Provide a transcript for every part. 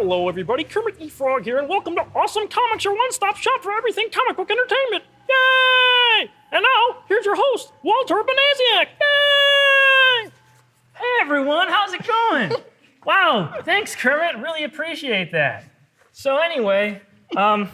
Hello, everybody. Kermit the Frog here, and welcome to Awesome Comics, your one-stop shop for everything comic book entertainment. Yay! And now, here's your host, Walter Benasiak. Yay! Hey, everyone. How's it going? Wow. Thanks, Kermit. Really appreciate that. So anyway, welcome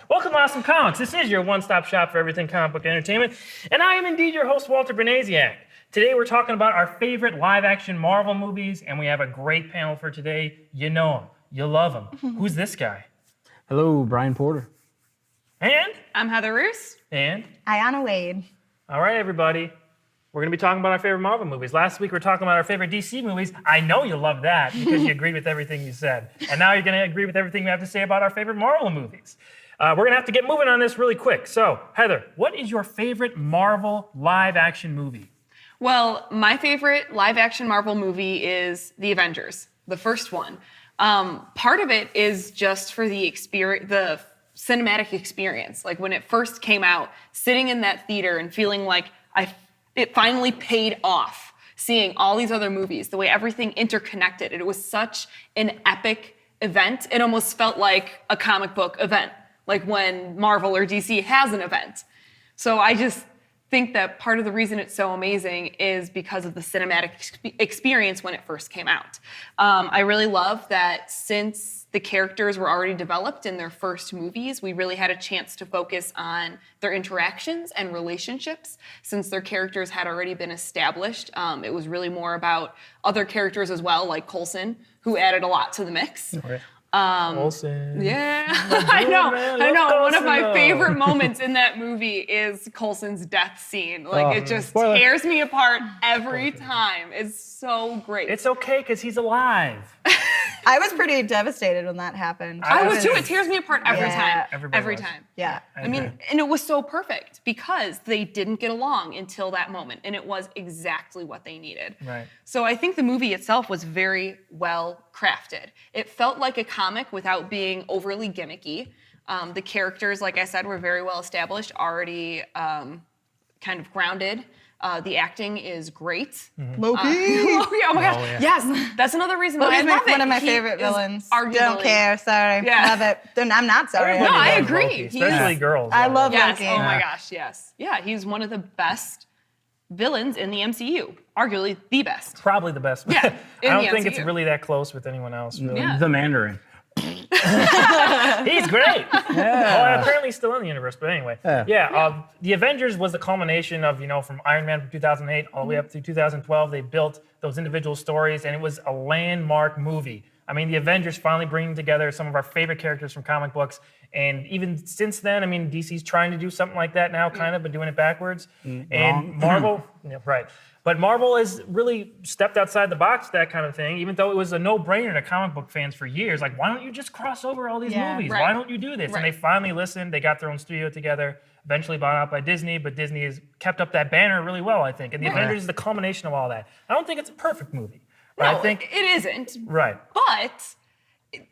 to Awesome Comics. This is your one-stop shop for everything comic book entertainment, and I am indeed your host, Walter Benasiak. Today we're talking about our favorite live-action Marvel movies, and we have a great panel for today. You know him. You love him. Who's this guy? Hello, Brian Porter. And? I'm Heather Roos. And? Aiyanna Wade. All right, everybody. We're going to be talking about our favorite Marvel movies. Last week we were talking about our favorite DC movies. I know you love that because you agreed with everything you said. And now you're going to agree with everything we have to say about our favorite Marvel movies. We're going to have to get moving on this really quick. So, Heather, what is your favorite Marvel live-action movie? Well, my favorite live-action Marvel movie is The Avengers, the first one. Part of it is just for the cinematic experience. Like when it first came out, sitting in that theater and feeling like it finally paid off, seeing all these other movies, the way everything interconnected. It was such an epic event. It almost felt like a comic book event, like when Marvel or DC has an event. So I just think that part of the reason it's so amazing is because of the cinematic experience when it first came out. I really love that since the characters were already developed in their first movies, we really had a chance to focus on their interactions and relationships. Since their characters had already been established, it was really more about other characters as well, like Coulson, who added a lot to the mix. Okay. Coulson. Yeah, I know. One of my favorite moments in that movie is Coulson's death scene. Like, it just tears me apart every time. It's so great. It's okay, because he's alive. I was pretty devastated when that happened. I was too. It tears me apart every time. Every was. time. Yeah. I mean, and it was so perfect because they didn't get along until that moment, and it was exactly what they needed. Right. So I think the movie itself was very well crafted. It felt like a comic without being overly gimmicky. The characters, like I said, were very well established, already kind of grounded. The acting is great. Loki. Oh my gosh. yeah. Yes, that's another reason why I Loki's love it. one of my He favorite is villains. arguably- Don't care. Sorry. Yeah. Love it. I'm not sorry. No, I Loves agree. Loki, He especially is- girls. I love Yes. Loki. Oh my gosh. Yes. Yeah. He's one of the best villains in the MCU. Arguably the best. Probably the best. Yeah, I in don't the think it's MCU. really that close with anyone else, really. Yeah. The Mandarin. He's great. Yeah. Oh, and apparently still in the universe, but anyway. The Avengers was the culmination of, from Iron Man from 2008 all the way up to 2012. They built those individual stories, and it was a landmark movie. I mean, the Avengers finally bringing together some of our favorite characters from comic books. And even since then, DC's trying to do something like that now, kind of, but doing it backwards. And Marvel, right. But Marvel has really stepped outside the box, that kind of thing, even though it was a no-brainer to comic book fans for years. Like, why don't you just cross over all these movies? Right. Why don't you do this? Right. And they finally listened. They got their own studio together, eventually bought out by Disney, but Disney has kept up that banner really well, I think. And the Avengers is the culmination of all that. I don't think it's a perfect movie. But No, I think it isn't. Right. But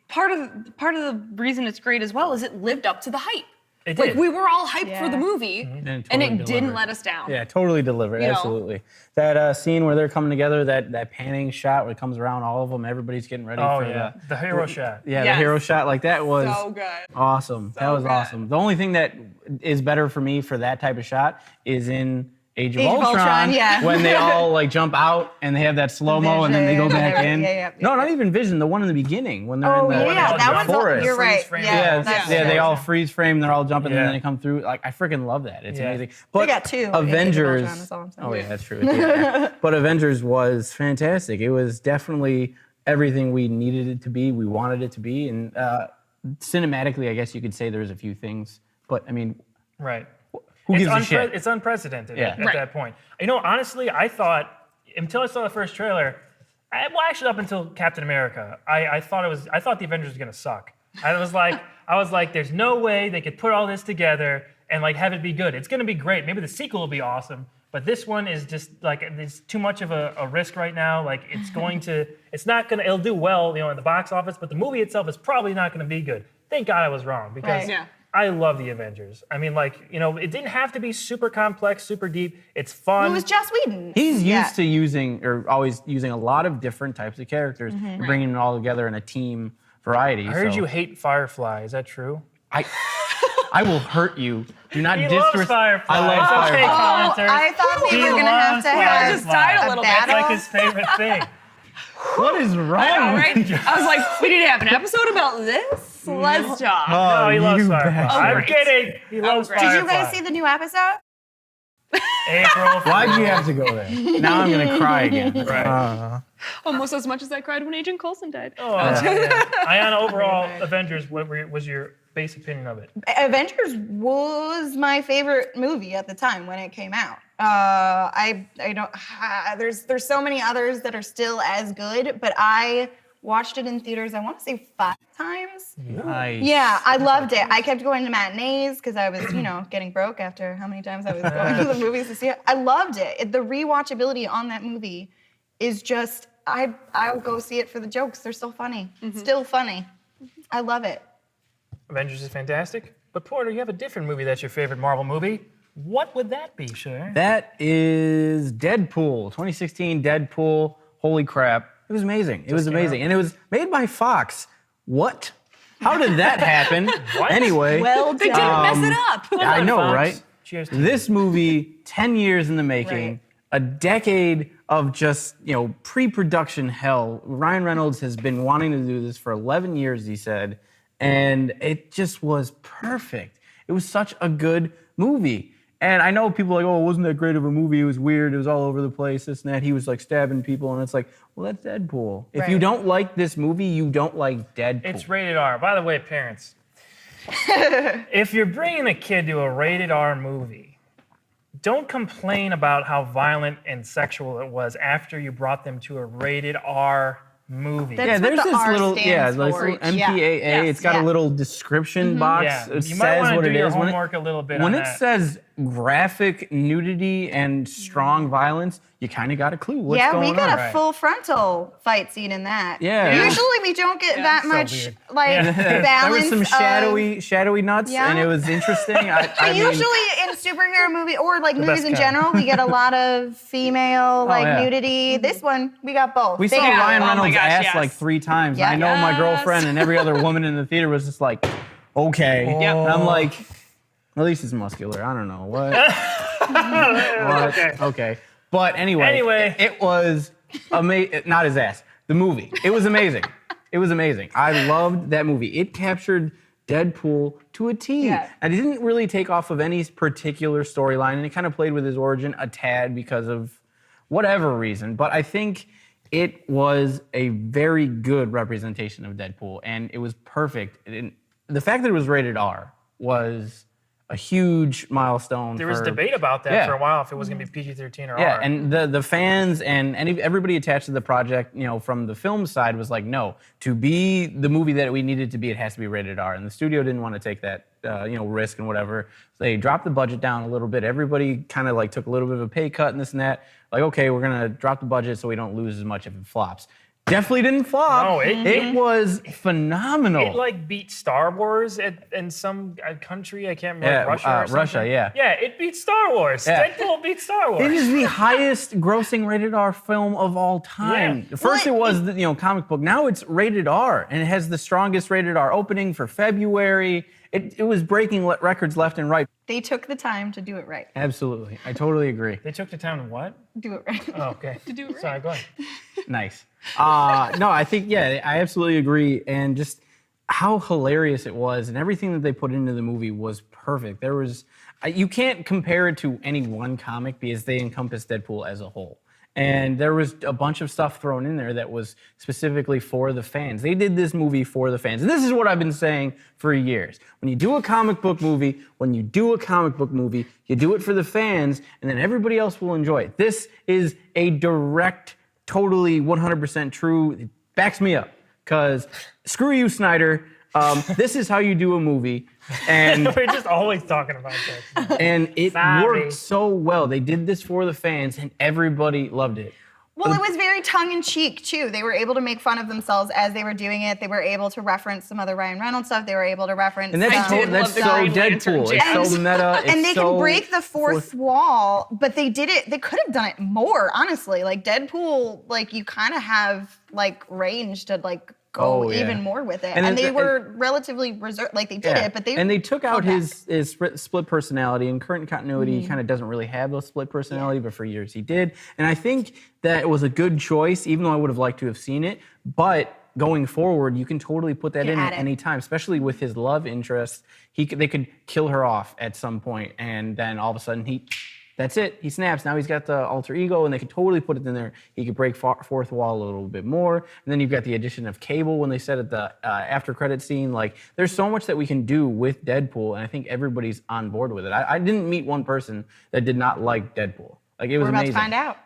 part of the reason it's great as well is it lived up to the hype. It did. Like we were all hyped for the Yeah. movie, And and totally it didn't delivered. let us down. Yeah, totally delivered. You know? Absolutely. That scene where they're coming together, that panning shot where it comes around all of them, everybody's getting ready Oh, for yeah. The hero shot. the Yes. hero shot. Like that was So good. awesome. That was good. awesome. The only thing that is better for me for that type of shot is in Age of Age of Ultron, Ultron, yeah. when they all jump out and they have that slow-mo and then they go Vision. back in. Yeah. No, not even Vision, the one in the beginning when they're Oh, in the, yeah. the That one's all, forest. you're right. Freeze frame. Yeah, that's they true. all freeze frame, they're all jumping, and Yeah. then they come through. Like, I freaking love that. It's Yeah. amazing. But got two. Avengers. Age of Ultron is all I'm saying. Oh yeah, that's true. Yeah. But Avengers was fantastic. It was definitely everything we needed it to be. We wanted it to be, and cinematically, I guess you could say there's a few things. But I mean, Right. who gives a shit? It's unprecedented Yeah. at Right. that point. Honestly, I thought, until I saw the first trailer, actually up until Captain America, I thought the Avengers was gonna suck. I was like, there's no way they could put all this together and like have it be good. It's gonna be great. Maybe the sequel will be awesome, but this one is just like, it's too much of a risk right now. Like it'll do well, in the box office, but the movie itself is probably not gonna be good. Thank God I was wrong, because Right. Yeah. I love the Avengers. It didn't have to be super complex, super deep. It's fun. It was Joss Whedon. He's used to always using a lot of different types of characters and bringing them all together in a team variety. I heard so you hate Firefly. Is that true? I will hurt you. Do not He loves disrespect. Firefly. I love It's okay, Firefly. commenter. I thought we He were gonna have loves to Firefly. have just died a little bit. It's battle. like his favorite thing. What is wrong All with right. you? I was like, we need to have an episode about this. Let's talk. No, he loves you Firefly. bastard. I'm great. kidding. He loves great. Firefly. Did you guys see the new episode? April? Why'd you have to go there? Now I'm gonna cry again. Right. Almost as much as I cried when Agent Coulson died. Oh, yeah. Aiyanna, overall, Avengers, what was your base opinion of it? Avengers was my favorite movie at the time when it came out. I don't. There's so many others that are still as good, but I watched it in theaters. I want to say 5 times. Nice. Yeah, I loved it. I kept going to matinees because I was, getting broke after how many times I was going to the movies to see it. I loved it. The rewatchability on that movie is just, I'll go see it for the jokes. They're so funny. Still funny. I love it. Avengers is fantastic. But Porter, you have a different movie that's your favorite Marvel movie. What would that be, Scher? That is Deadpool, 2016 Deadpool. Holy crap. It was amazing. It was amazing. And it was made by Fox. What? How did that happen? What? Anyway. Well They done. didn't mess it up. I know, Fox. right? Cheers to This movie, 10 years in the making, Right. a decade of just, pre-production hell. Ryan Reynolds has been wanting to do this for 11 years, he said, and it just was perfect. It was such a good movie. And I know people are like, oh, it wasn't that great of a movie. It was weird. It was all over the place, this and that. He was like stabbing people, and it's like, well, that's Deadpool. If you Right. don't like this movie, you don't like Deadpool. It's rated R. By the way, parents, if you're bringing a kid to a rated R movie, don't complain about how violent and sexual it was after you brought them to a rated R movie. That's Yeah, what there's the this R little, stands this for. little MPAA. Yeah. It's got a Yeah. little description box. Yeah, It you might says want what to it do your is. When it- homework a little bit When on it that. says graphic nudity and strong violence, you kind of got a clue what's Yeah, going we got on. a Right. full frontal fight scene in that. Yeah. Usually we don't get that so much weird. balance. There was some of- shadowy nuts, Yeah. and it was interesting. I mean, usually in superhero movie or like movies best in kind. general, we get a lot of female yeah. nudity. This one, we got both. we saw They got Ryan it. Oh my Reynolds' gosh, ass yes. like 3 times. Yeah. I know my Yes. girlfriend and every other woman in the theater was just like, okay. Yep. And I'm like, at least it's muscular. I don't know. What? What? Okay. But anyway, it was amazing. Not his ass. The movie. It was amazing. It was amazing. I loved that movie. It captured Deadpool to a T. Yeah. And it didn't really take off of any particular storyline, and it kind of played with his origin a tad because of whatever reason. But I think it was a very good representation of Deadpool, and it was perfect. The fact that it was rated R was a huge milestone. There was for- debate about that Yeah. for a while if it was going to be PG-13 or Yeah, R. and the fans and everybody attached to the project, from the film side was like, no, to be the movie that we needed to be, it has to be rated R. And the studio didn't want to take that, risk and whatever. So they dropped the budget down a little bit. Everybody kind of like took a little bit of a pay cut and this and that. Like, okay, we're gonna drop the budget so we don't lose as much if it flops. Definitely didn't flop. No, it was phenomenal. It like beat Star Wars in some country. I can't remember. Yeah, Russia or something. Russia, yeah. Yeah, it beat Star Wars. Yeah. Deadpool beat Star Wars. It is the highest grossing rated R film of all time. Yeah. First it was the comic book. Now it's rated R, and it has the strongest rated R opening for February. It was breaking records left and right. They took the time to do it right. Absolutely. I totally agree. They took the time to what? Do it right. Oh, okay. To do it right. Sorry, go ahead. Nice. No, I think, I absolutely agree. And just how hilarious it was and everything that they put into the movie was perfect. There was, you can't compare it to any one comic because they encompass Deadpool as a whole. And there was a bunch of stuff thrown in there that was specifically for the fans. They did this movie for the fans. And this is what I've been saying for years. When you do a comic book movie, you do it for the fans, and then everybody else will enjoy it. This is a direct, totally 100% true. It backs me up. Because screw you, Snyder. This is how you do a movie. And We're just always talking about this. and it Sorry. worked so well. They did this for the fans, and everybody loved it. Well, it was very tongue-in-cheek, too. They were able to make fun of themselves as they were doing it. They were able to reference some other Ryan Reynolds stuff. They were able to reference... And that's I did that's love the so Green Lantern Deadpool. It's jams. so meta. It's and they so can break the fourth wall, but they did it. They could have done it more, honestly. Like Deadpool, like you kind of have like range to like go Oh, yeah. even more with it. And And, then- they were relatively reserved. Like they did it, but they took out held his split personality. In current continuity, Mm-hmm. he kind of doesn't really have those split personality, but for years he did. And I think that was a good choice, even though I would have liked to have seen it. But going forward, you can totally put that You in can at add it. any time, especially with his love interest. They could kill her off at some point, and then all of a sudden that's it. He snaps. Now he's got the alter ego, and they could totally put it in there. He could break fourth wall a little bit more. And then you've got the addition of Cable when they said at the after credit scene. Like, there's so much that we can do with Deadpool, and I think everybody's on board with it. I didn't meet one person that did not like Deadpool. Like, it was We're about amazing. to find out.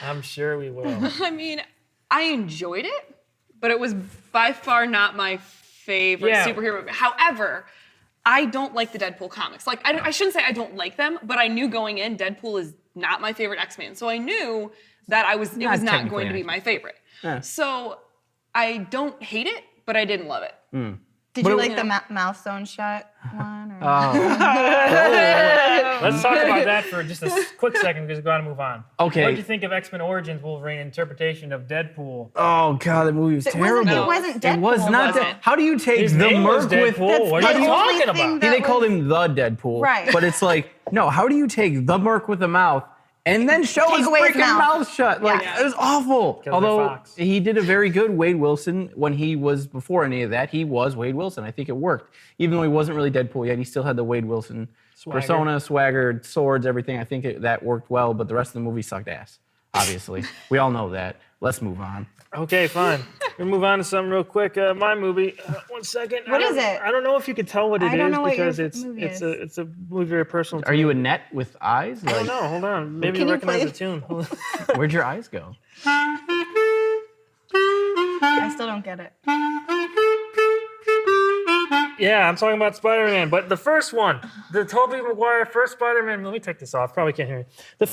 I'm sure we will. I mean, I enjoyed it, but it was by far not my favorite superhero movie. However, I don't like the Deadpool comics. Like, I shouldn't say I don't like them, but I knew going in, Deadpool is not my favorite X-Man. So I knew that it was not technically going to be an my favorite. Yeah. So I don't hate it, but I didn't love it. Did you like the mouth zone shot one? Or? Let's talk about that for just a quick second because we've got to move on. Okay. What did you think of X-Men Origins Wolverine interpretation of Deadpool? Oh god, that movie was terrible. It wasn't Deadpool. It was not. wasn't. How do you take His the name was merc with? Deadpool. What are the you only talking thing about? that- They called him the Deadpool. Right. But it's like, no, how do you take the merc with a mouth and then show Take his away his freaking mouth. mouth shut? Like, Yeah. it was awful. Killed their Although fox. he did a very good Wade Wilson when he was, before any of that, he was Wade Wilson. I think it worked. Even though he wasn't really Deadpool yet, he still had the Wade Wilson persona, swagger, swords, everything. I think that worked well, but the rest of the movie sucked ass, obviously. We all know that. Let's move on. Okay, fine. We'll move on to something real quick. My movie. One second. What is it? I don't know if you could tell what it I don't is know what your because it's movie it's is. it's a movie very personal. To Are you me. a net with eyes? I Like, don't know. Hold on. Maybe Can you you recognize play- the tune. where'd your eyes go? I still don't get it. Yeah, I'm talking about Spider-Man, but the first one, the Tobey Maguire first Spider-Man. Let me take this off. Probably can't hear me. The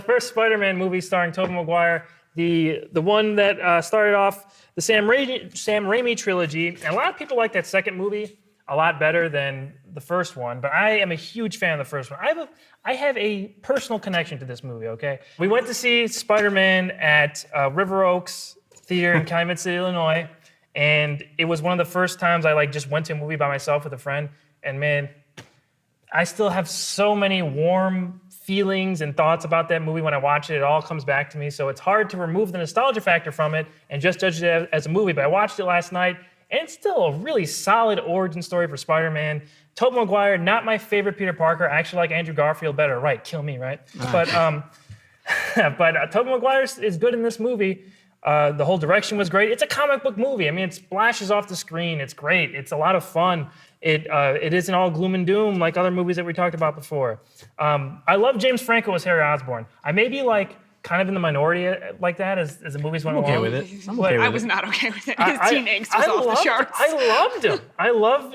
first Spider-Man movie starring Tobey Maguire, the one that started off the Sam Raimi trilogy. And a lot of people like that second movie a lot better than the first one, but I am a huge fan of the first one. I have a personal connection to this movie. Okay, we went to see Spider-Man at River Oaks Theater in Calumet City, Illinois. And it was one of the first times I just went to a movie by myself with a friend. And man, I still have so many warm feelings and thoughts about that movie when I watch it. It all comes back to me. So it's hard to remove the nostalgia factor from it and just judge it as a movie. But I watched it last night, and it's still a really solid origin story for Spider-Man. Tobey Maguire, not my favorite Peter Parker. I actually like Andrew Garfield better. Right, kill me, right? But Tobey Maguire is good in this movie. The whole direction was great. It's a comic book movie. I mean, it splashes off the screen. It's great. It's a lot of fun. It isn't all gloom and doom like other movies that we talked about before. I love James Franco as Harry Osborn. I may be kind of in the minority like that as the movies went along. Okay with it. I'm But okay with I it. was not okay with it. His teen angst was off the charts. I loved him. I love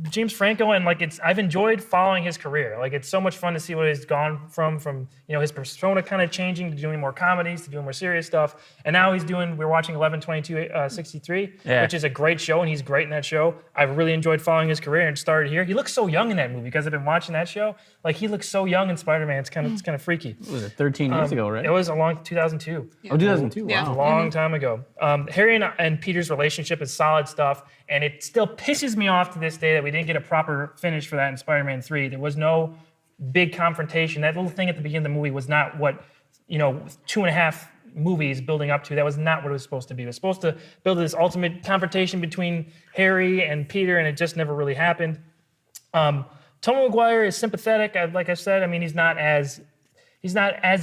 James Franco, and I've enjoyed following his career. It's so much fun to see what he's gone from his persona kind of changing to doing more comedies, to doing more serious stuff, and now we're watching 11/22/63, which is a great show, and he's great in that show. I've really enjoyed following his career, and it started here. He looks so young in that movie because I've been watching that show. He looks so young in Spider-Man. It's kind of freaky. What was it 13 years ago, right? It was a long 2002. Oh, 2002. Yeah. Wow. A long time ago. Harry and Peter's relationship is solid stuff, and it still pisses me off to this day that we didn't get a proper finish for that in Spider-Man 3. There was no big confrontation. That little thing at the beginning of the movie was not what, 2.5 movies building up to. That was not what it was supposed to be. It was supposed to build this ultimate confrontation between Harry and Peter, and it just never really happened. Tobey Maguire is sympathetic. Like I said, I mean, he's not as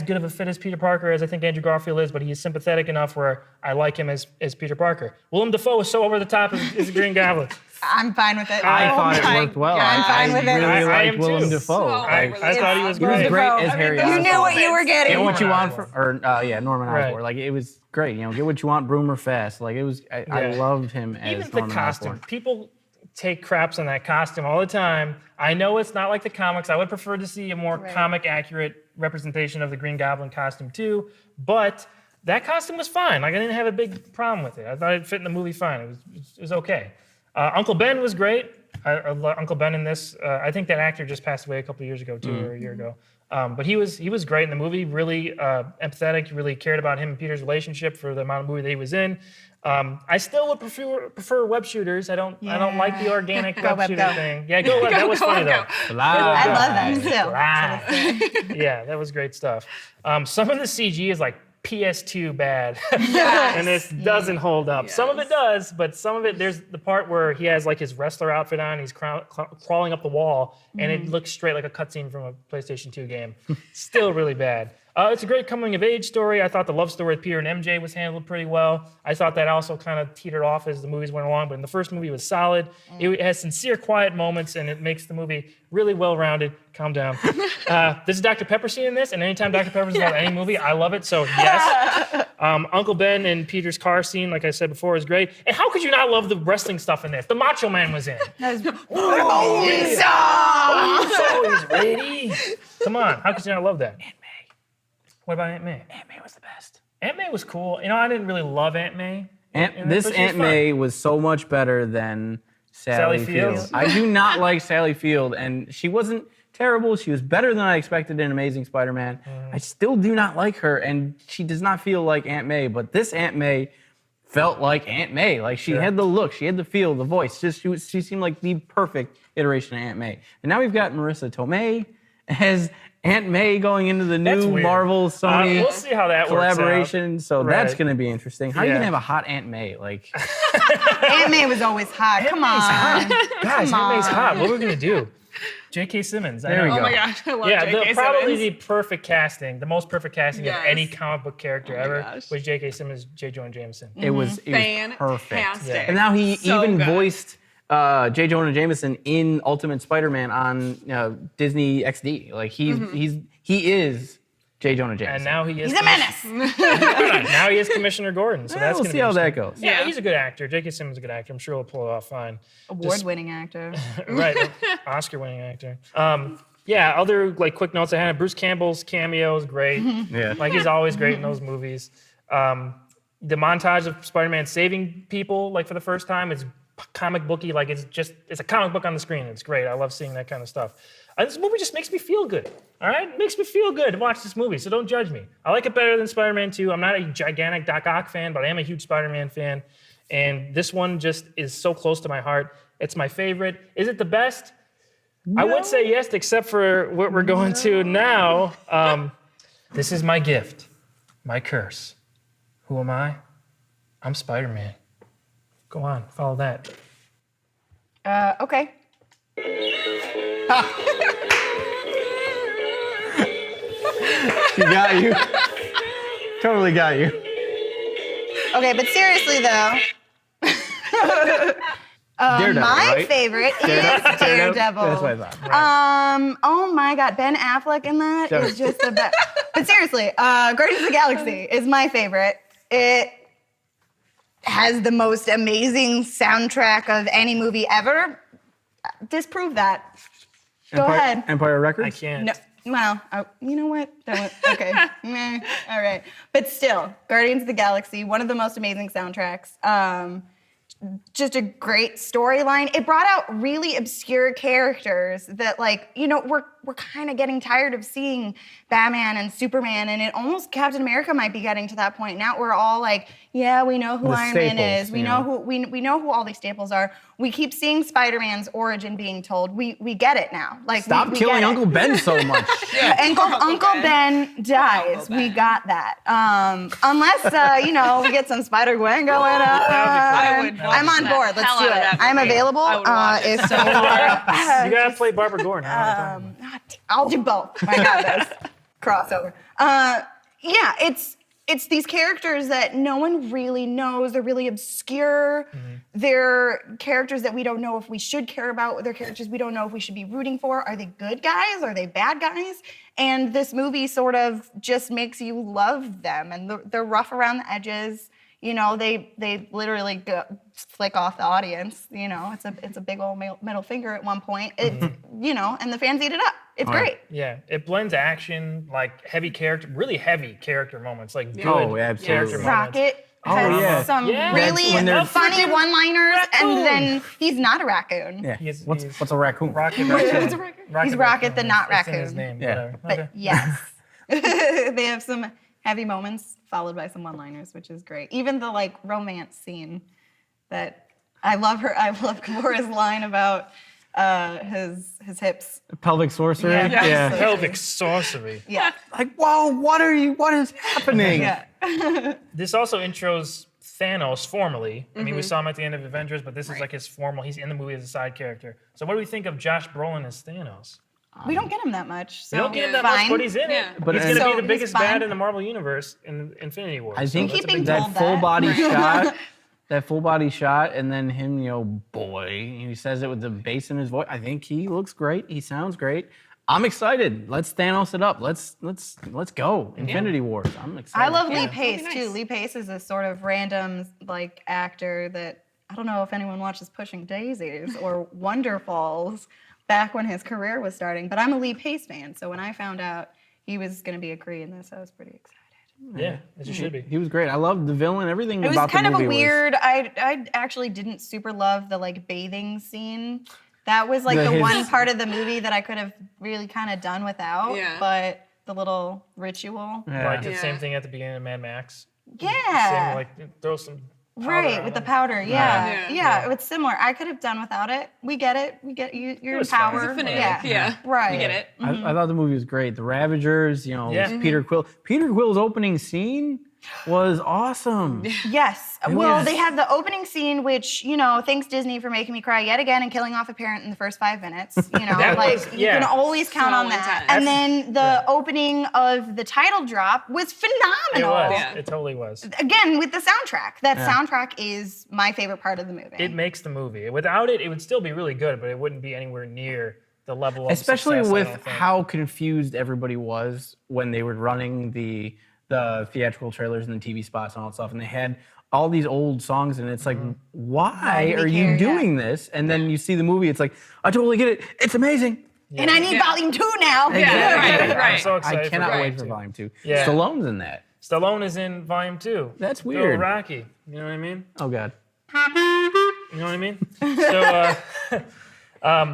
good of a fit as Peter Parker as I think Andrew Garfield is, but he is sympathetic enough where I like him as Peter Parker. Willem Dafoe is so over the top as the Green Goblin. I'm fine with it. I thought it my worked well. God. I'm fine with it. really I am liked Willem too. Dafoe. So I thought he was He was great. great as I mean, Harry those You Osborn. knew what you were getting. Get what you want Norman Norman Right. Osborn. It was great. Get what you want, Broom or Fast. I Yeah. loved him as Even the Norman costume. Osborn. People take craps on that costume all the time. I know it's not like the comics. I would prefer to see a more comic accurate representation of the Green Goblin costume too, but that costume was fine. I didn't have a big problem with it. I thought it fit in the movie fine. It was okay. Uncle Ben was great. I love Uncle Ben in this. I think that actor just passed away a couple of years ago too, or a year ago. But he was great in the movie, really empathetic, really cared about him and Peter's relationship for the amount of movie that he was in. I still would prefer web shooters. I don't like the organic web shooter thing. Yeah, go web. That was funny though. I love that still. Yeah, that was great stuff. Some of the CG is like PS2 bad, and this doesn't hold up. Some of it does, but some of it, there's the part where he has like his wrestler outfit on, he's crawling up the wall, and it looks straight like a cutscene from a PlayStation 2 game. Still really bad. It's a great coming of age story. I thought the love story with Peter and MJ was handled pretty well. I thought that also kind of teetered off as the movies went along, but in the first movie it was solid. It has sincere, quiet moments, and it makes the movie really well-rounded. Calm down. There's a Dr. Pepper scene in this, and anytime Dr. Pepper's involved in any movie, I love it, so yes. Uncle Ben and Peter's car scene, like I said before, is great. And how could you not love the wrestling stuff in this? The Macho Man was in. That was He's ready. Come on, how could you not love that? What about Aunt May? Aunt May was the best. Aunt May was cool. You know, I didn't really love Aunt May. This Aunt May was so much better than Sally Field. I do not like Sally Field, and she wasn't terrible. She was better than I expected in Amazing Spider-Man. I still do not like her, and she does not feel like Aunt May, but this Aunt May felt like Aunt May. Like, she had the look, she had the feel, the voice. She seemed like the perfect iteration of Aunt May. And now we've got Marissa Tomei as Aunt May going into the new Marvel Sony we'll see how that collaboration. Works out. So that's going to be interesting. How are you going to have a hot Aunt May? Like, Aunt May was always hot. Come on. Guys, Aunt May's hot. What are we going to do? J.K. Simmons. There we go. Oh my gosh, I love J.K. Simmons. Probably the perfect casting, the most perfect casting of any Yes. comic book character ever was J.K. Simmons, J. Jonah Jameson. it was perfect. Fantastic. And now he So even good. voiced J. Jonah Jameson in Ultimate Spider-Man on Disney XD. Like, he is J. Jonah Jameson. And now he is. He's a menace. Now he is Commissioner Gordon. So that's we'll gonna see be how that interesting. goes. Yeah, he's a good actor. J.K. Simmons is a good actor. I'm sure he'll pull it off fine. Award-winning actor. Right, Oscar-winning actor. Other like quick notes I had. Bruce Campbell's cameo is great. Yeah. Like, he's always great in those movies. The montage of Spider-Man saving people, like, for the first time, is comic booky. Like, it's a comic book on the screen. It's great. I love seeing that kind of stuff. This movie just makes me feel good. All right, it makes me feel good to watch this movie. So don't judge me. I like it better than Spider-Man 2. I'm not a gigantic Doc Ock fan, but I am a huge Spider-Man fan. And this one just is so close to my heart. It's my favorite. Is it the best? No. I would say yes, except for what we're going to now. This is my gift, my curse. Who am I? I'm Spider-Man. Go on, follow that. Okay. She got you. Totally got you. Okay, but seriously though, Daredevil, my right? favorite is Daredevil. That's what I thought. Oh my God, Ben Affleck in that is just the best. But seriously, Guardians of the Galaxy is my favorite. It has the most amazing soundtrack of any movie ever. Disprove that. Go ahead. Empire Records? I can't. No, well, you know what? Okay. Meh, all right. But still, Guardians of the Galaxy, one of the most amazing soundtracks. Just a great storyline. It brought out really obscure characters that, like, you know, we're kind of getting tired of seeing Batman and Superman, and it almost Captain America might be getting to that point. Now we're all like, yeah, we know who The Iron Man staples, is. We know who we know who all these staples are. We keep seeing Spider-Man's origin being told. We get it now. Like, Stop we killing get it. Uncle Ben so much. Uncle Ben dies. Ben. We got that. Unless you know, we get some Spider-Gwen going on. I would I'm on watch board. the Let's hell do out of it. that I'm movie. available. I would watch it If so You gotta play Barbara Gordon. I'll do both. I got this. Crossover. Yeah, it's these characters that no one really knows. They're really obscure. They're characters that we don't know if we should care about. They're characters we don't know if we should be rooting for. Are they good guys? Are they bad guys? And this movie sort of just makes you love them. And they're rough around the edges. You know, they literally flick off the audience. You know, it's a big old middle finger at one point. It's you know, and the fans eat it up. It's great. Yeah, it blends action, like really heavy character moments, like good Oh, absolutely. character moments. Rocket Oh, has yeah. some Yeah. really When they're- funny say one-liners, and then he's not a raccoon. Yeah. He's- What's a raccoon? Rocket What's a Raccoon. raccoon? He's Rocket the not It's in raccoon. his name. Yeah. Whatever. But Okay. yes, they have some heavy moments followed by some one-liners, which is great. Even the like romance scene that I love Gamora's line about his hips. Pelvic sorcery. Yeah. Pelvic sorcery. Yeah. Like, whoa, what is happening? Yeah. This also intros Thanos formally. I mean, we saw him at the end of Avengers, but this is like his formal. He's in the movie as a side character. So, what do we think of Josh Brolin as Thanos? We don't get him that much. So We don't get him that fine. much, but he's in Yeah. it. But he's going to So be the he's biggest fine. bad in the Marvel universe in Infinity War. I think so that's a Keep being big that told full that. body shot, that full body shot, and then him, boy, he says it with the bass in his voice. I think he looks great. He sounds great. I'm excited. Let's Thanos it up. Let's go. Infinity Wars. I'm excited. I love Lee that'd be Pace nice. too. Lee Pace is a sort of random like actor that I don't know if anyone watches Pushing Daisies or Wonderfalls back when his career was starting, but I'm a Lee Pace fan. So when I found out he was going to be a Kree in this, I was pretty excited. Yeah, as you should be. He was great. I loved the villain. Everything It was about kind the of a movie weird. I actually didn't super love the like bathing scene. That was like the his- one part of the movie that I could have really kind of done without. Yeah. But the little ritual. Yeah. Like the Yeah. same thing at the beginning of Mad Max. Yeah. Same, like throw some powder Right, on with the him. powder, yeah. Yeah. Yeah, it's similar. I could have done without it. We get it. We get you. You're in was fine. power. He's a Fanatic. Yeah. Right. We get it. I thought the movie was great. The Ravagers, Yeah. Peter Quill. Peter Quill's opening scene was awesome. Yes. Well, was- they have the opening scene, which, thanks Disney for making me cry yet again and killing off a parent in the first 5 minutes. That like was- you yeah. can always count So on that. intense. And then the opening of the title drop was It phenomenal. was. Yeah. It totally was. Again, with the soundtrack. That soundtrack is my favorite part of the movie. It makes the movie. Without it, it would still be really good, but it wouldn't be anywhere near the level of Especially success, I with don't think. how confused everybody was when they were running the theatrical trailers and the TV spots and all that stuff, and they had all these old songs, and it's like, why do we are you care? doing this? And then you see the movie, it's like, I totally get it. It's amazing. and I need Yeah. volume 2 now. Yeah, right, I'm right. so excited I cannot for wait for Volume Volume 2. Yeah. Stallone's in that. 2. Stallone is in Volume 2. That's Go weird. Rocky. You know what I mean? Oh, God. You know what I mean? So,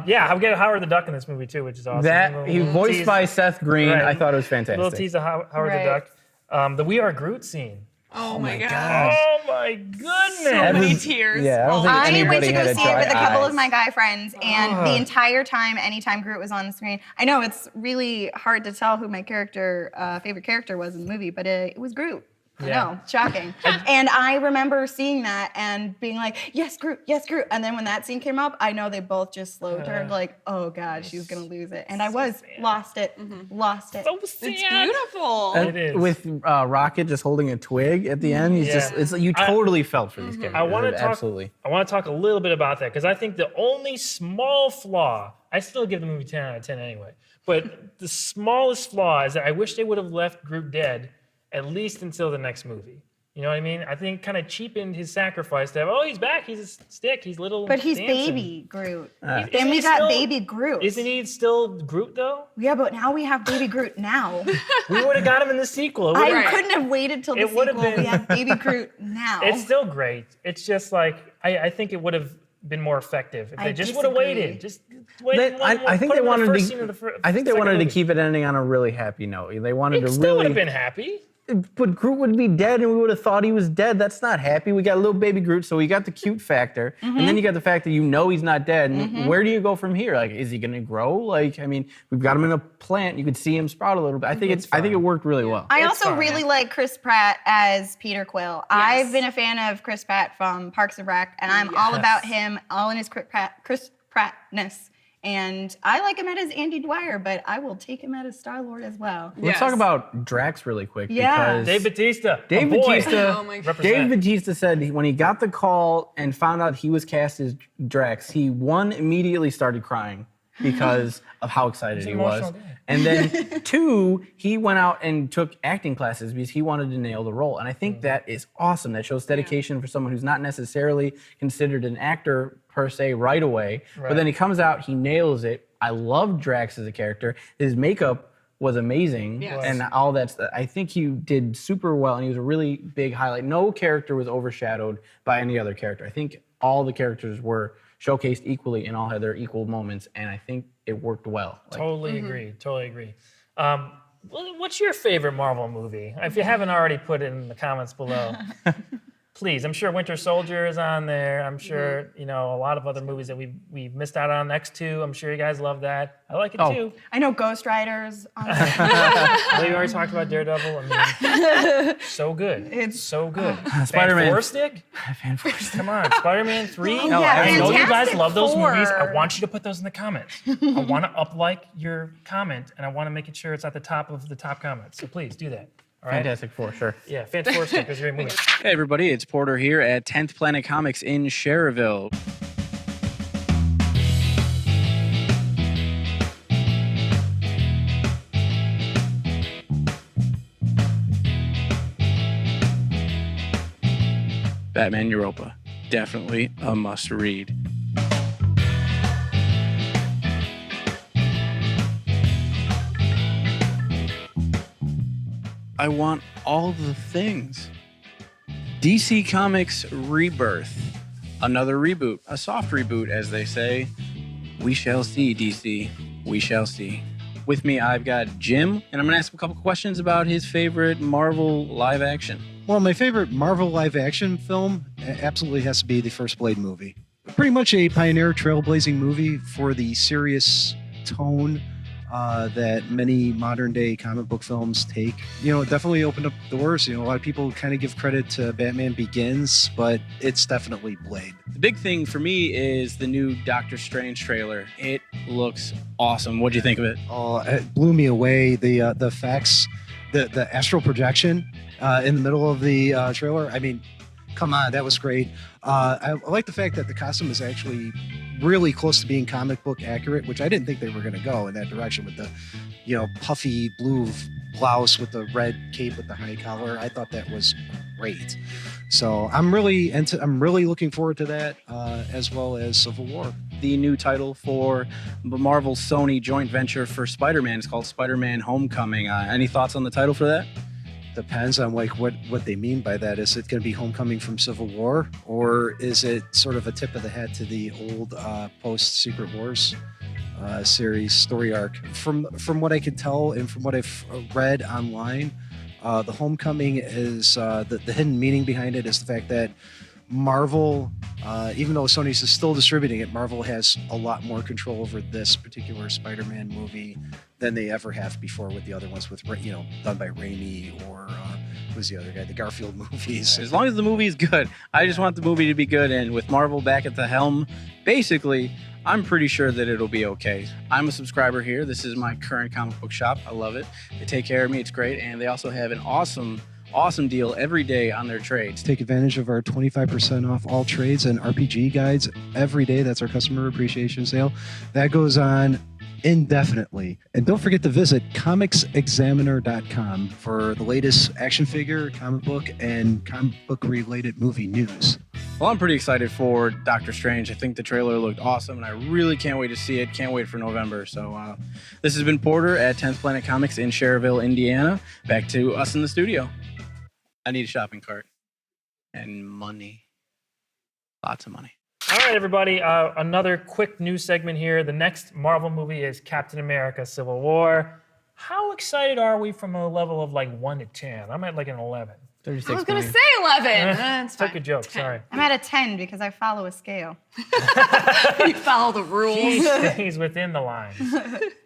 yeah, I'll get Howard the Duck in this movie too, which is awesome. That, he Little voiced tease- by Seth Green. Right. I thought it was Little fantastic. tease of Howard Right. the Duck. The We Are Groot scene. Oh my god. Oh my goodness! So many Every- tears. yeah, I don't think I went anybody to go had a see it dry with a couple eyes. of my guy friends, and the entire time, anytime Groot was on the screen, I know it's really hard to tell who my favorite character was in the movie, but it was Groot. I Yeah. know, shocking. And I remember seeing that and being like, yes, Groot, yes, Groot. And then when that scene came up, I know they both just slow turned like, oh God, she's gonna lose it. And I lost it. So It's sad. beautiful. It is. With Rocket just holding a twig at the end, he's Yeah. just, it's like you totally felt for these characters. I want to talk. Absolutely. I want to talk a little bit about that because I think the only small flaw. I still give the movie 10 out of 10 anyway. But the smallest flaw is that I wish they would have left Groot dead at least until the next movie. You know what I mean? I think kind of cheapened his sacrifice to have, oh, he's back, he's a stick, he's little. But he's dancing. baby Groot. Isn't Then we he got still- baby Groot. Isn't he still Groot though? Yeah, but now we have baby Groot now. We would have got him in the sequel. It I would've- couldn't have waited till the It would've sequel. been- We have baby Groot now. It's still great. It's just like I think it would have been more effective if I they just would have disagree. waited. Just wait. They- I think they wanted to. I think they wanted to keep it ending on a really happy note. They wanted It to still would really. have been happy. But Groot would be dead, and we would have thought he was dead. That's not happy. We got little baby Groot, so we got the cute factor, and then you got the fact that he's not dead. And where do you go from here? Like, is he gonna grow? Like, I mean, we've got him in a plant. You could see him sprout a little bit. I think I think it worked really well. I It's also fine. really like Chris Pratt as Peter Quill. I've been a fan of Chris Pratt from Parks and Rec, and I'm all about him, all in his Chris Prattness. And I like him as Andy Dwyer, but I will take him as Star-Lord as well. Let's Yes. talk about Drax really quick Yeah. because Dave Bautista. Dave my boy. Bautista. Oh my God. Dave Represent. Bautista said when he got the call and found out he was cast as Drax, he immediately started crying because of how excited he an was. emotional guy. And then 2, he went out and took acting classes because he wanted to nail the role. And I think that is awesome. That shows dedication for someone who's not necessarily considered an actor per se right away. But then he comes out, he nails it. I love Drax as a character. His makeup was amazing, Yes. and all that. I think he did super well, and he was a really big highlight. No character was overshadowed by any other character. I think all the characters were showcased equally and all had their equal moments, and I think it worked well. Totally agree. Totally agree. What's your favorite Marvel movie? If you haven't already, put it in the comments below. Please, I'm sure Winter Soldier is on there. I'm sure, a lot of other movies that we missed out on. Next to, I'm sure you guys love that. I like it too. I know Ghost Riders. We already talked about Daredevil. I mean, so good. It's so good. Spider-Man. Fan Stick? Come on, Spider-Man 3? Oh, yeah, I know you guys Fantastic love those Four. movies. I want you to put those in the comments. I want to up-like your comment, and I want to make sure it's at the top of the top comments. So please do that. All right? Fantastic Four, sure. Yeah, Fantastic is a great movie. Hey everybody, it's Porter here at 10th Planet Comics in Schererville. Batman Europa, definitely a must read. I want all the things. DC Comics Rebirth. Another reboot. A soft reboot, as they say. We shall see, DC. We shall see. With me, I've got Jim, and I'm going to ask him a couple questions about his favorite Marvel live action. Well, my favorite Marvel live action film absolutely has to be the first Blade movie. Pretty much a pioneer, trailblazing movie for the serious tone that many modern day comic book films take. It definitely opened up doors. A lot of people kind of give credit to Batman Begins, but it's definitely Blade. The big thing for me is the new Doctor Strange trailer. It looks awesome. What'd you think of it? Oh, it blew me away. The effects, the astral projection in the middle of the trailer. I mean, come on, that was great. I like the fact that the costume is actually really close to being comic book accurate, which I didn't think they were going to go in that direction with the, puffy blue blouse with the red cape with the high collar. I thought that was great. So I'm really looking forward to that, as well as Civil War. The new title for the Marvel Sony joint venture for Spider-Man is called Spider-Man Homecoming. Any thoughts on the title for that? Depends on what they mean by that. Is it going to be Homecoming from Civil War, or is it sort of a tip of the hat to the old post Secret Wars series story arc? From what I could tell and from what I've read online, the Homecoming is the hidden meaning behind it is the fact that Marvel, even though Sony's still distributing it, Marvel has a lot more control over this particular Spider-Man movie than they ever have before with the other ones, with done by Raimi or who's the other guy, the Garfield movies. As long as the movie is good, I just want the movie to be good. And with Marvel back at the helm, basically, I'm pretty sure that it'll be okay. I'm a subscriber here. This is my current comic book shop. I love it. They take care of me. It's great. And they also have an awesome deal every day on their trades. Take advantage of our 25% off all trades and RPG guides every day. That's our customer appreciation sale. That goes on indefinitely. And don't forget to visit comicsexaminer.com for the latest action figure, comic book, and comic book related movie news. Well, I'm pretty excited for Doctor Strange. I think the trailer looked awesome, and I really can't wait to see it. Can't wait for November. So this has been Porter at 10th Planet Comics in Schererville, Indiana. Back to us in the studio. I need a shopping cart and money. Lots of money. All right, everybody. Another quick news segment here. The next Marvel movie is Captain America: Civil War. How excited are we from a level of 1 to 10? I'm at an 11. 36 I was going to million. say 11. That's Took fine. a joke. Sorry. I'm at a 10 because I follow a scale. You follow the rules. He stays within the lines.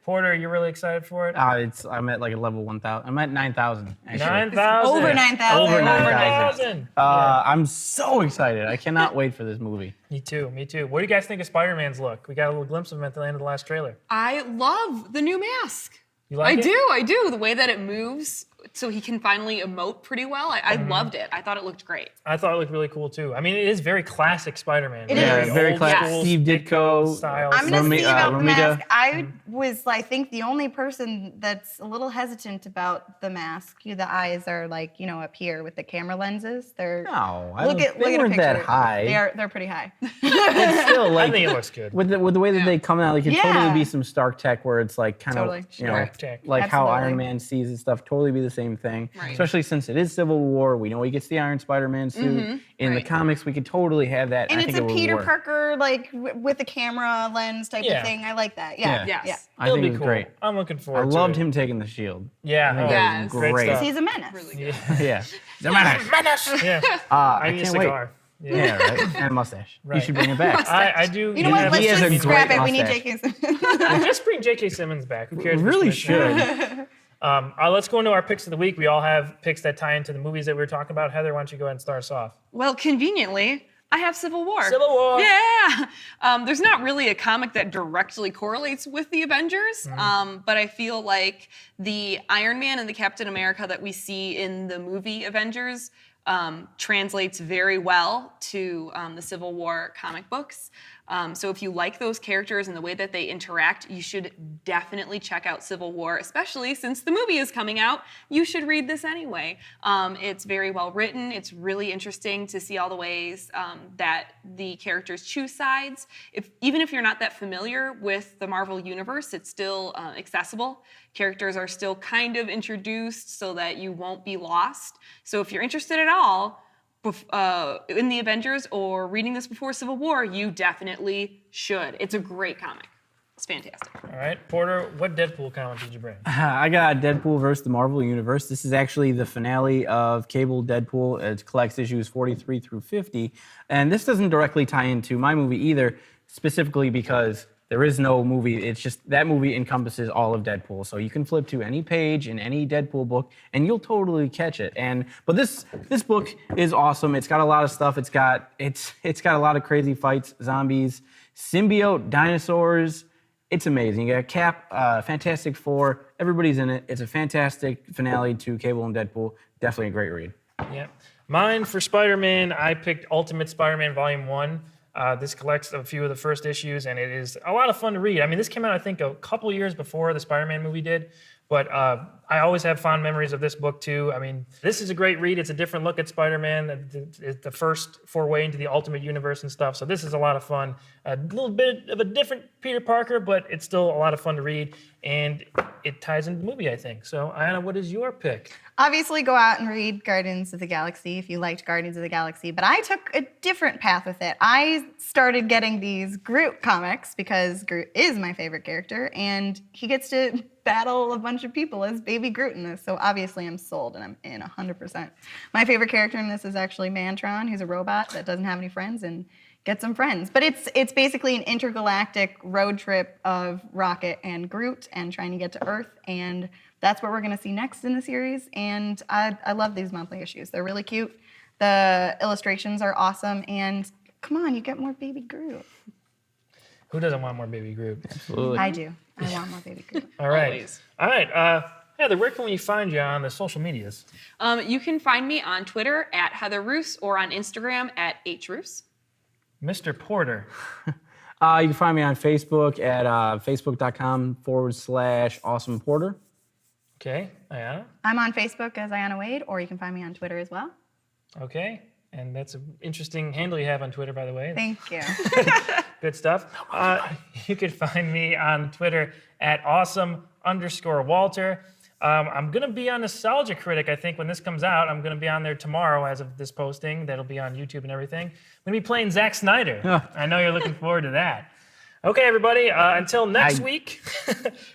Porter, you really excited for it? I'm at a level 1,000. I'm at 9,000. actually. 9,000. Over 9,000. Over 9,000. I'm so excited. I cannot wait for this movie. Me too. What do you guys think of Spider-Man's look? We got a little glimpse of him at the end of the last trailer. I love the new mask. You like it? I do. The way that it moves so he can finally emote pretty well. I loved it. I thought it looked great. I thought it looked really cool too. I mean, it is very classic Spider-Man. It Yeah, is. very old classic. school Steve Ditko style. I'm gonna Rome- see about the Romita. mask. I was, I think, the only person that's a little hesitant about the mask. The eyes are like, up here with the camera lenses. They're No, look they at a weren't picture. that high. They're pretty high. It's still I like think it looks good. with the way that they come out, it could totally Yeah. be some Stark tech where it's like kind Totally. of Stark tech. like how Absolutely. Iron Man sees and stuff. Totally be the same thing. Right. Especially since it is Civil War. We know he gets the Iron Spider-Man suit. In the Right. comics, we could totally have that. And I it's think it a would Peter work. Parker with a camera lens type Yeah. of thing. I like that. Yeah. Yeah. Yes. I It'll think be it was cool. great. I'm looking I forward to loved it. him taking the shield. Yeah. I think oh, that was Yes. great. stuff. He's a menace. Really good. Yeah. The menace. Yeah. I I need a can't wait. cigar. Yeah, right. And a mustache. You Right. should bring it back. I do. You know what? He Let's has a just scrap great it. We need mustache. J.K. Simmons. Just bring J.K. Simmons back. Who cares? We if really it's Commissioner? should. Let's go into our picks of the week. We all have picks that tie into the movies that we were talking about. Heather, why don't you go ahead and start us off? Well, conveniently, I have Civil War. Civil War. Yeah. There's not really a comic that directly correlates with the Avengers, but I feel like the Iron Man and the Captain America that we see in the movie Avengers translates very well to the Civil War comic books. So if you like those characters and the way that they interact, you should definitely check out Civil War, especially since the movie is coming out. You should read this anyway. It's very well written. It's really interesting to see all the ways that the characters choose sides. Even if you're not that familiar with the Marvel Universe, it's still accessible. Characters are still kind of introduced so that you won't be lost. So if you're interested at all, in the Avengers or reading this before Civil War, you definitely should. It's a great comic. It's fantastic. All right, Porter, what Deadpool comic did you bring? I got Deadpool versus the Marvel Universe. This is actually the finale of Cable Deadpool. It collects issues 43 through 50. And this doesn't directly tie into my movie either, specifically because there is no movie. It's just that movie encompasses all of Deadpool. So you can flip to any page in any Deadpool book and you'll totally catch it. But this book is awesome. It's got a lot of stuff. It's got a lot of crazy fights, zombies, symbiote, dinosaurs. It's amazing. You got Cap, Fantastic Four. Everybody's in it. It's a fantastic finale to Cable and Deadpool. Definitely a great read. Yeah. Mine for Spider-Man, I picked Ultimate Spider-Man Volume 1. This collects a few of the first issues, and it is a lot of fun to read. I mean, this came out, I think, a couple years before the Spider-Man movie did, but I always have fond memories of this book, too. I mean, this is a great read. It's a different look at Spider-Man. It's the first foray into the Ultimate Universe and stuff, so this is a lot of fun. A little bit of a different Peter Parker, but it's still a lot of fun to read, and it ties into the movie, I think. So, Aiyanna, what is your pick? Obviously, go out and read Guardians of the Galaxy if you liked Guardians of the Galaxy, but I took a different path with it. I started getting these Groot comics because Groot is my favorite character, and he gets to battle a bunch of people as Baby Groot in this, so obviously I'm sold and I'm in 100%. My favorite character in this is actually Mantron, who's a robot that doesn't have any friends and gets some friends. But it's basically an intergalactic road trip of Rocket and Groot and trying to get to Earth, and that's what we're going to see next in the series, and I love these monthly issues. They're really cute. The illustrations are awesome, and come on, you get more Baby Groot. Who doesn't want more Baby Groot? Absolutely. I do. I want more Baby Groot. All right. Always. All right. Heather, where can we find you on the social medias? You can find me on Twitter at Heather Roos or on Instagram at HRoos. Mr. Porter. You can find me on Facebook at facebook.com/awesomeporter. Okay. Aiyanna. I'm on Facebook as Aiyanna Wade, or you can find me on Twitter as well. Okay. And that's an interesting handle you have on Twitter, by the way. Thank you. Good stuff. You can find me on Twitter at awesome_Walter. I'm going to be on Nostalgia Critic, I think, when this comes out. I'm going to be on there tomorrow as of this posting. That'll be on YouTube and everything. I'm going to be playing Zack Snyder. I know you're looking forward to that. Okay, everybody, until next week,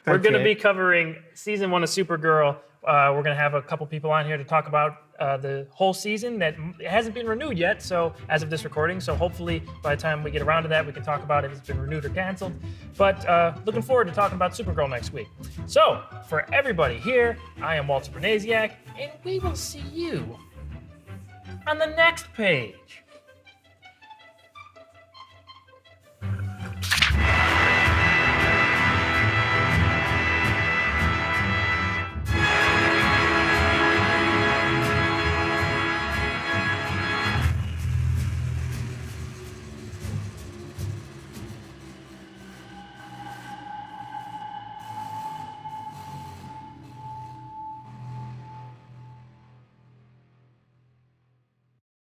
we're going to be covering Season 1 of Supergirl. We're going to have a couple people on here to talk about the whole season that hasn't been renewed yet, so as of this recording. So hopefully by the time we get around to that, we can talk about if it's been renewed or canceled. But looking forward to talking about Supergirl next week. So for everybody here, I am Walter Bernasiak, and we will see you on the next page.